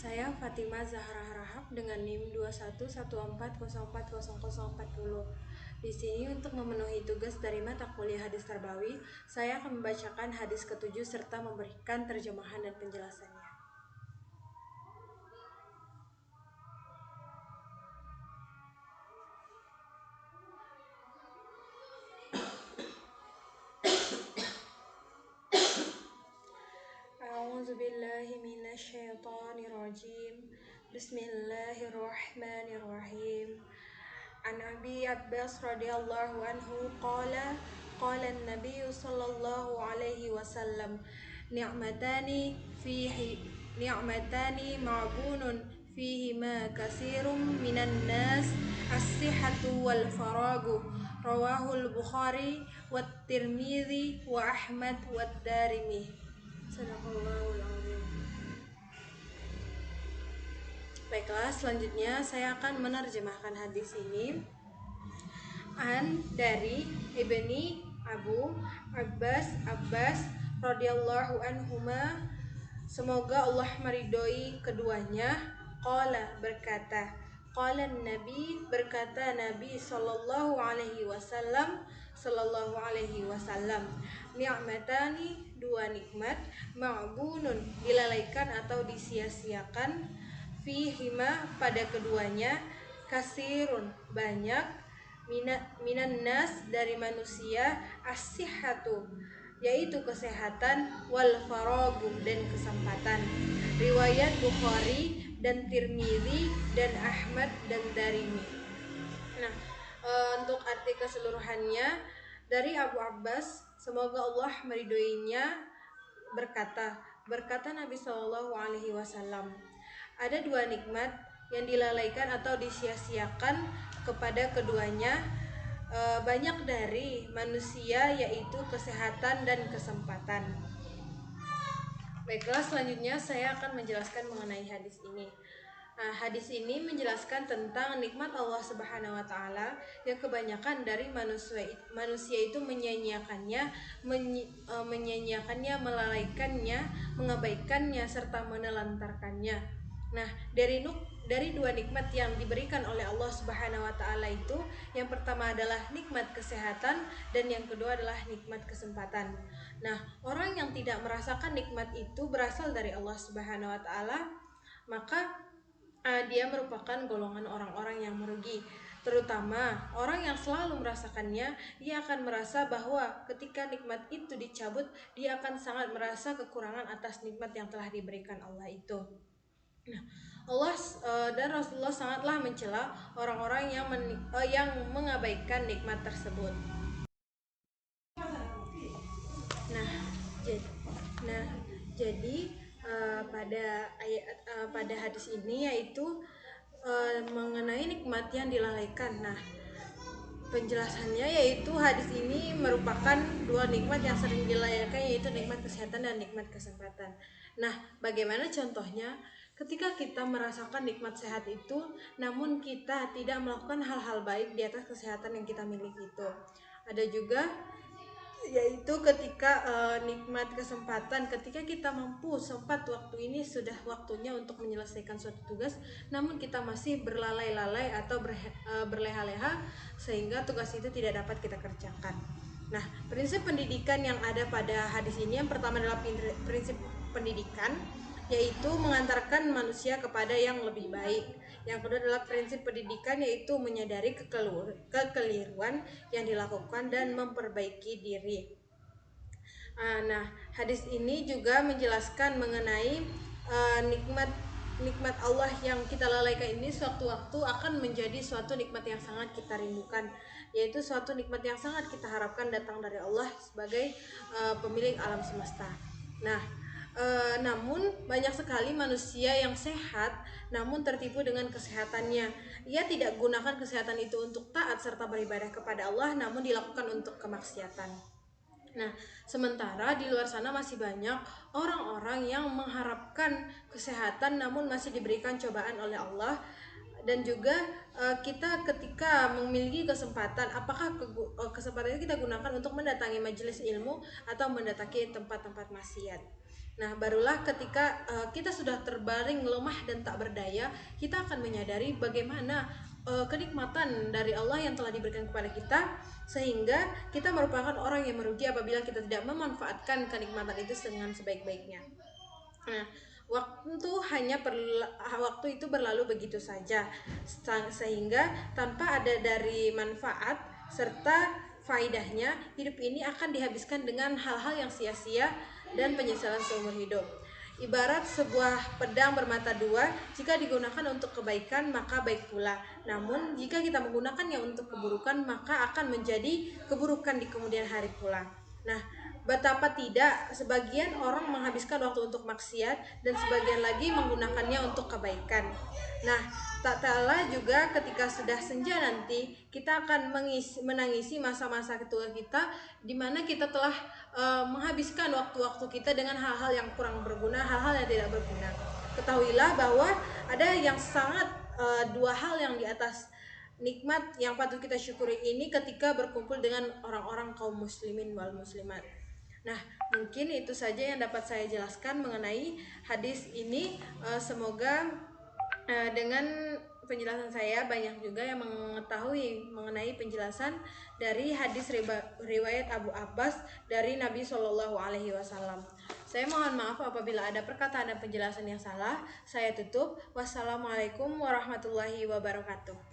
Saya Fatimah Zahra Harahap dengan NIM 2114040040. Di sini untuk memenuhi tugas dari mata kuliah hadis tarbawi, saya akan membacakan hadis ketujuh serta memberikan terjemahan dan penjelasannya. A'udzubillahi minasyaitonirrajim. Bismillahirrahmanirrahim. An Abi Abbas radhiyallahu anhu qala qala an-nabiy sallallahu alaihi wasallam ni'matani ma'bunun fihima katsirun minan nas as-sihhatu wal faragu rawahul Bukhari wat Tirmidzi wa Ahmad wad Darimi. Sadaqallahul azim. Baiklah, selanjutnya saya akan menerjemahkan hadis ini. Dari Ibni Abu Abbas radhiyallahu anhuma, semoga Allah meridhoi keduanya, qala berkata, qala Nabi berkata Nabi sallallahu alaihi wasallam, ni'matani dua nikmat, ma'bunun dilalaikan atau disia-siakan, fihima pada keduanya, kasirun banyak, minan nas dari manusia, as-sihhatu yaitu kesehatan, wal faragu dan kesempatan. Riwayat Bukhari dan Tirmidzi dan Ahmad dan Darimi. Nah, untuk arti keseluruhannya dari Abu Abbas, semoga Allah meridhoinya, berkata Nabi Shallallahu Alaihi Wasallam, ada dua nikmat yang dilalaikan atau disia-siakan kepada keduanya banyak dari manusia, yaitu kesehatan dan kesempatan. Baiklah, selanjutnya saya akan menjelaskan mengenai hadis ini. Nah, hadis ini menjelaskan tentang nikmat Allah Subhanahu wa taala yang kebanyakan dari manusia itu menyia-nyiakannya, melalaikannya, mengabaikannya serta menelantarkannya. Nah, dari dua nikmat yang diberikan oleh Allah Subhanahu wa taala itu, yang pertama adalah nikmat kesehatan dan yang kedua adalah nikmat kesempatan. Nah, orang yang tidak merasakan nikmat itu berasal dari Allah Subhanahu wa taala, maka dia merupakan golongan orang-orang yang merugi. Terutama orang yang selalu merasakannya, dia akan merasa bahwa ketika nikmat itu dicabut, dia akan sangat merasa kekurangan atas nikmat yang telah diberikan Allah itu. Nah, Allah dan Rasulullah sangatlah mencela orang-orang yang mengabaikan nikmat tersebut. Jadi pada hadis ini yaitu mengenai nikmat yang dilalaikan. Nah, penjelasannya yaitu hadis ini merupakan dua nikmat yang sering dilalaikan, yaitu nikmat kesehatan dan nikmat kesempatan. Nah, bagaimana contohnya? Ketika kita merasakan nikmat sehat itu, namun kita tidak melakukan hal-hal baik di atas kesehatan yang kita miliki itu. Ada juga yaitu ketika nikmat kesempatan, ketika kita mampu sempat waktu ini sudah waktunya untuk menyelesaikan suatu tugas, namun kita masih berlalai-lalai atau berleha-leha sehingga tugas itu tidak dapat kita kerjakan. Nah, prinsip pendidikan yang ada pada hadis ini, yang pertama adalah prinsip pendidikan, yaitu mengantarkan manusia kepada yang lebih baik. Yang kedua adalah prinsip pendidikan, yaitu menyadari kekeliruan yang dilakukan dan memperbaiki diri. Nah, hadis ini juga menjelaskan mengenai nikmat Allah yang kita lalaikan ini suatu waktu akan menjadi suatu nikmat yang sangat kita rindukan, yaitu suatu nikmat yang sangat kita harapkan datang dari Allah sebagai pemilik alam semesta. Nah, namun banyak sekali manusia yang sehat namun tertipu dengan kesehatannya. Ia tidak gunakan kesehatan itu untuk taat serta beribadah kepada Allah, namun dilakukan untuk kemaksiatan. Nah, sementara di luar sana masih banyak orang-orang yang mengharapkan kesehatan namun masih diberikan cobaan oleh Allah. Dan juga kita ketika memiliki kesempatan, apakah kesempatan itu kita gunakan untuk mendatangi majelis ilmu atau mendatangi tempat-tempat maksiat? Nah, barulah ketika kita sudah terbaring lemah dan tak berdaya, kita akan menyadari bagaimana kenikmatan dari Allah yang telah diberikan kepada kita, sehingga kita merupakan orang yang merugi apabila kita tidak memanfaatkan kenikmatan itu dengan sebaik-baiknya. Nah, waktu itu berlalu begitu saja, sehingga tanpa ada dari manfaat serta faidahnya, hidup ini akan dihabiskan dengan hal-hal yang sia-sia dan penyesalan seumur hidup. Ibarat sebuah pedang bermata dua, jika digunakan untuk kebaikan maka baik pula. Namun jika kita menggunakannya untuk keburukan maka akan menjadi keburukan di kemudian hari pula. Nah, betapa tidak sebagian orang menghabiskan waktu untuk maksiat dan sebagian lagi menggunakannya untuk kebaikan. Nah, tak kalah juga ketika sudah senja nanti kita akan menangisi masa-masa tua kita di mana kita telah menghabiskan waktu-waktu kita dengan hal-hal yang kurang berguna, hal-hal yang tidak berguna. Ketahuilah bahwa ada yang sangat dua hal yang di atas nikmat yang patut kita syukuri ini ketika berkumpul dengan orang-orang kaum muslimin wal muslimat. Nah, mungkin itu saja yang dapat saya jelaskan mengenai hadis ini. Semoga dengan penjelasan saya banyak juga yang mengetahui mengenai penjelasan dari hadis riwayat Abu Abbas dari Nabi Shallallahu Alaihi Wasallam. Saya mohon maaf apabila ada perkataan dan penjelasan yang salah. Saya tutup. Wassalamualaikum warahmatullahi wabarakatuh.